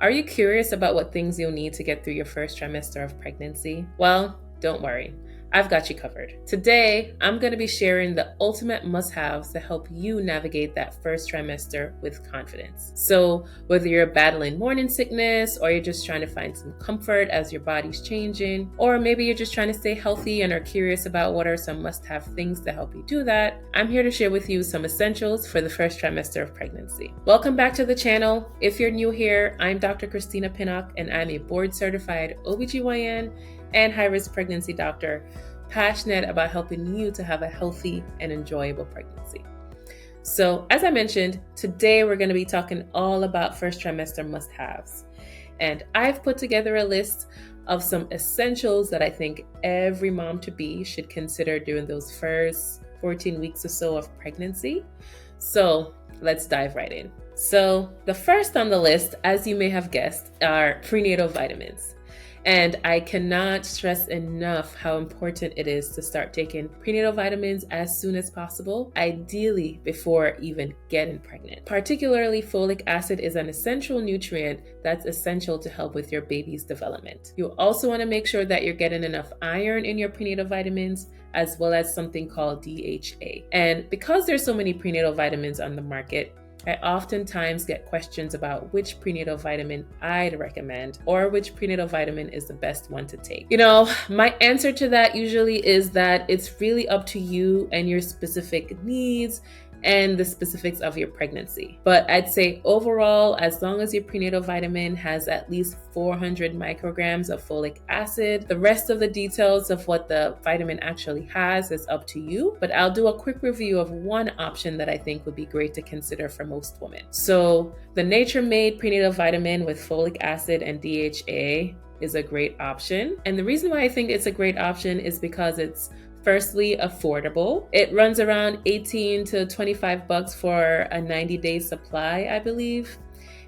Are you curious about what things you'll need to get through your first trimester of pregnancy? Well, don't worry. I've got you covered. Today, I'm going to be sharing the ultimate must-haves to help you navigate that first trimester with confidence. So, whether you're battling morning sickness, or you're just trying to find some comfort as your body's changing, or maybe you're just trying to stay healthy and are curious about what are some must-have things to help you do that, I'm here to share with you some essentials for the first trimester of pregnancy. Welcome back to the channel. If you're new here, I'm Dr. Christina Pinnock, and I'm a board-certified OBGYN and high-risk pregnancy doctor, passionate about helping you to have a healthy and enjoyable pregnancy. So, as I mentioned, today we're going to be talking all about first trimester must-haves. And I've put together a list of some essentials that I think every mom-to-be should consider during those first 14 weeks or so of pregnancy. So, let's dive right in. So, the first on the list, as you may have guessed, are prenatal vitamins. And I cannot stress enough how important it is to start taking prenatal vitamins as soon as possible, ideally before even getting pregnant. Particularly, folic acid is an essential nutrient that's essential to help with your baby's development. You also want to make sure that you're getting enough iron in your prenatal vitamins, as well as something called DHA. And because there's so many prenatal vitamins on the market, I oftentimes get questions about which prenatal vitamin I'd recommend or which prenatal vitamin is the best one to take. My answer to that usually is that it's really up to you and your specific needs and the specifics of your pregnancy. But I'd say overall, as long as your prenatal vitamin has at least 400 micrograms of folic acid, the rest of the details of what the vitamin actually has is up to you. But I'll do a quick review of one option that I think would be great to consider for most women. So the nature-made prenatal vitamin with folic acid and DHA is a great option. And the reason why I think it's a great option is because it's firstly affordable. It runs around $18 to $25 for a 90-day supply, I believe.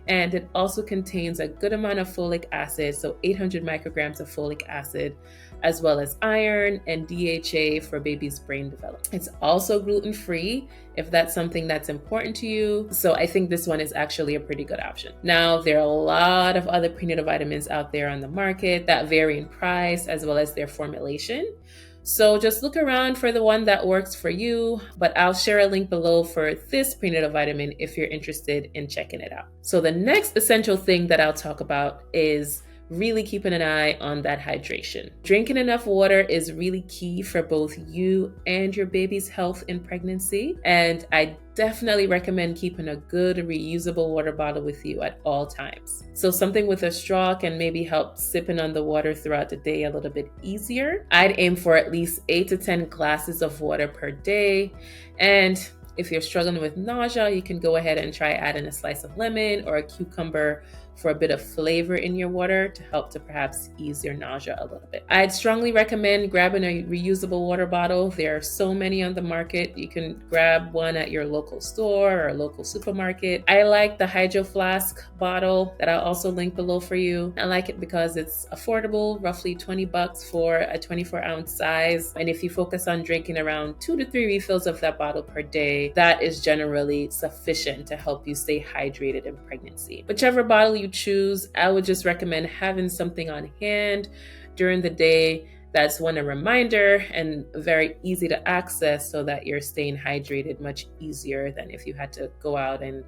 And it also contains a good amount of folic acid, so 800 micrograms of folic acid, as well as iron and DHA for baby's brain development. It's also gluten-free if that's something that's important to you. So I think this one is actually a pretty good option. Now, there are a lot of other prenatal vitamins out there on the market that vary in price as well as their formulation. So just look around for the one that works for you, but I'll share a link below for this prenatal vitamin if you're interested in checking it out. So the next essential thing that I'll talk about is really keeping an eye on that hydration. Drinking enough water is really key for both you and your baby's health in pregnancy. And I definitely recommend keeping a good reusable water bottle with you at all times. So something with a straw can maybe help sipping on the water throughout the day a little bit easier. I'd aim for at least 8 to 10 glasses of water per day. And if you're struggling with nausea, you can go ahead and try adding a slice of lemon or a cucumber for a bit of flavor in your water to help to perhaps ease your nausea a little bit. I'd strongly recommend grabbing a reusable water bottle. There are so many on the market. You can grab one at your local store or local supermarket. I like the Hydro Flask bottle that I'll also link below for you. I like it because it's affordable, roughly $20 for a 24-ounce size. And if you focus on drinking around 2 to 3 refills of that bottle per day, that is generally sufficient to help you stay hydrated in pregnancy. Whichever bottle you choose, I would just recommend having something on hand during the day that's a reminder and very easy to access so that you're staying hydrated much easier than if you had to go out and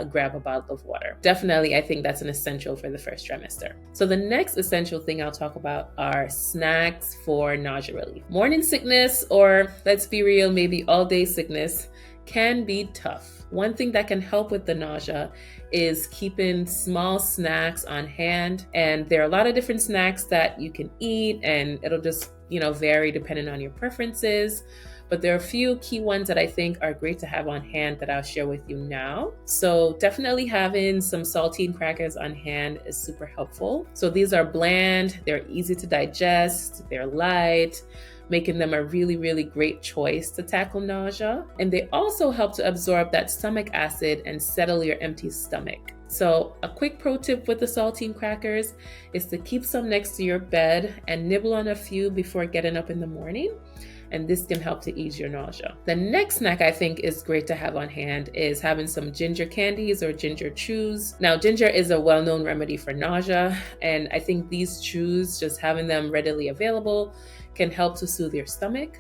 grab a bottle of water. Definitely, I think that's an essential for the first trimester. So the next essential thing I'll talk about are snacks for nausea relief. Morning sickness, or let's be real, maybe all day sickness, can be tough. One thing that can help with the nausea is keeping small snacks on hand. And there are a lot of different snacks that you can eat, and it'll just, vary depending on your preferences. But there are a few key ones that I think are great to have on hand that I'll share with you now. So definitely having some saltine crackers on hand is super helpful. So these are bland, they're easy to digest, they're light, making them a really, really great choice to tackle nausea. And they also help to absorb that stomach acid and settle your empty stomach. So a quick pro tip with the saltine crackers is to keep some next to your bed and nibble on a few before getting up in the morning. and this can help to ease your nausea. The next snack I think is great to have on hand is having some ginger candies or ginger chews. Now, ginger is a well-known remedy for nausea, and I think these chews, just having them readily available, can help to soothe your stomach.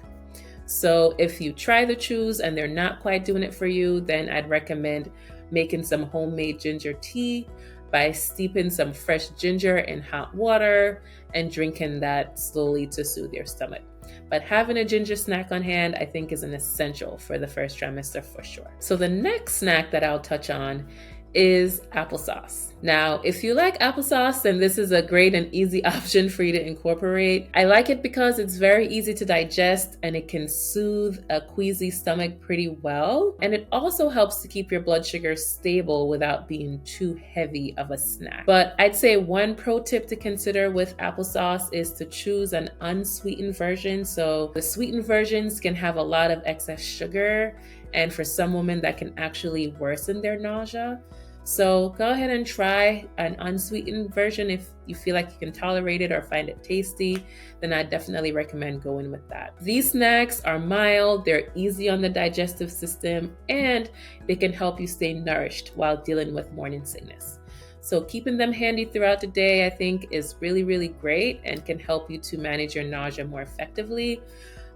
So if you try the chews and they're not quite doing it for you, then I'd recommend making some homemade ginger tea by steeping some fresh ginger in hot water and drinking that slowly to soothe your stomach. But having a ginger snack on hand, I think, is an essential for the first trimester for sure. So the next snack that I'll touch on is applesauce. Now, if you like applesauce, then this is a great and easy option for you to incorporate. I like it because it's very easy to digest and it can soothe a queasy stomach pretty well. And it also helps to keep your blood sugar stable without being too heavy of a snack. But I'd say one pro tip to consider with applesauce is to choose an unsweetened version. So the sweetened versions can have a lot of excess sugar, and for some women that can actually worsen their nausea. So go ahead and try an unsweetened version. If you feel like you can tolerate it or find it tasty, then I definitely recommend going with that. These snacks are mild, they're easy on the digestive system, and they can help you stay nourished while dealing with morning sickness. So keeping them handy throughout the day, I think, is really, really great and can help you to manage your nausea more effectively.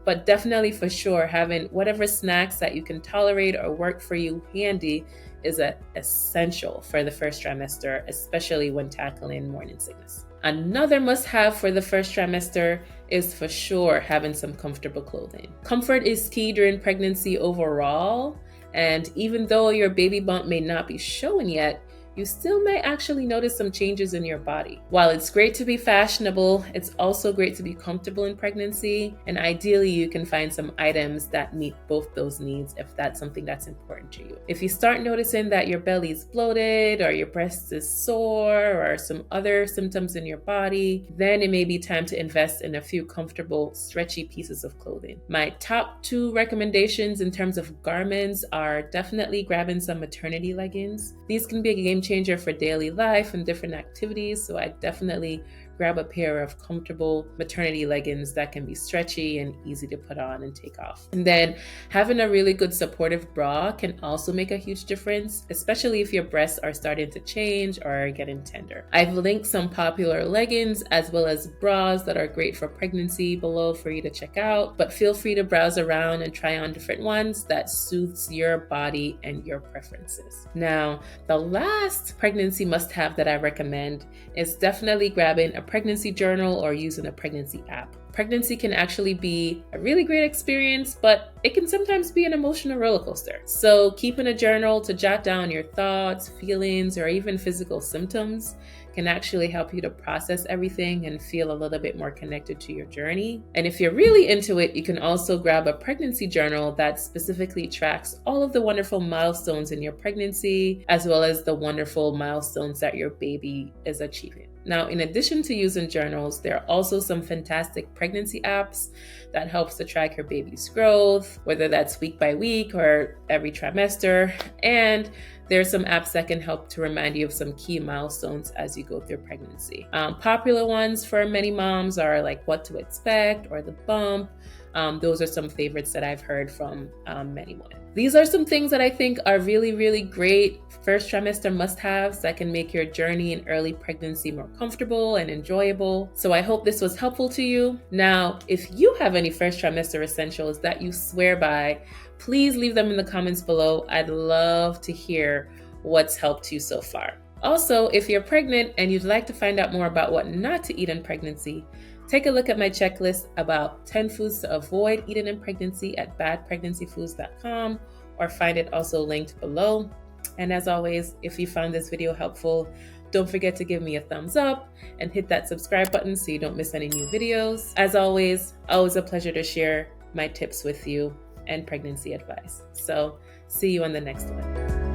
But definitely for sure, having whatever snacks that you can tolerate or work for you handy is essential for the first trimester, especially when tackling morning sickness. Another must-have for the first trimester is for sure having some comfortable clothing. Comfort is key during pregnancy overall, and even though your baby bump may not be showing yet, you still may actually notice some changes in your body. While it's great to be fashionable, it's also great to be comfortable in pregnancy, and ideally you can find some items that meet both those needs if that's something that's important to you. If you start noticing that your belly is bloated or your breast is sore or some other symptoms in your body, then it may be time to invest in a few comfortable, stretchy pieces of clothing. My top 2 recommendations in terms of garments are definitely grabbing some maternity leggings. These can be a game changer for daily life and different activities, so I definitely grab a pair of comfortable maternity leggings that can be stretchy and easy to put on and take off. And then having a really good supportive bra can also make a huge difference, especially if your breasts are starting to change or are getting tender. I've linked some popular leggings as well as bras that are great for pregnancy below for you to check out, but feel free to browse around and try on different ones that suits your body and your preferences. Now, the last pregnancy must-have that I recommend is definitely grabbing a pregnancy journal or using a pregnancy app. Pregnancy can actually be a really great experience, but it can sometimes be an emotional roller coaster. So keeping a journal to jot down your thoughts, feelings, or even physical symptoms can actually help you to process everything and feel a little bit more connected to your journey. And if you're really into it, you can also grab a pregnancy journal that specifically tracks all of the wonderful milestones in your pregnancy, as well as the wonderful milestones that your baby is achieving. Now, in addition to using journals, there are also some fantastic pregnancy apps that helps to track your baby's growth, whether that's week by week or every trimester. And there's some apps that can help to remind you of some key milestones as you go through pregnancy. Popular ones for many moms are like What to Expect or The Bump. Those are some favorites that I've heard from many women. These are some things that I think are really, really great first trimester must-haves that can make your journey in early pregnancy more comfortable and enjoyable. So I hope this was helpful to you. Now, if you have any first trimester essentials that you swear by, please leave them in the comments below. I'd love to hear what's helped you so far. Also, if you're pregnant and you'd like to find out more about what not to eat in pregnancy, take a look at my checklist about 10 foods to avoid eating in pregnancy at badpregnancyfoods.com, or find it also linked below. And as always, if you found this video helpful, don't forget to give me a thumbs up and hit that subscribe button so you don't miss any new videos. As always a pleasure to share my tips with you and pregnancy advice. So see you on the next one.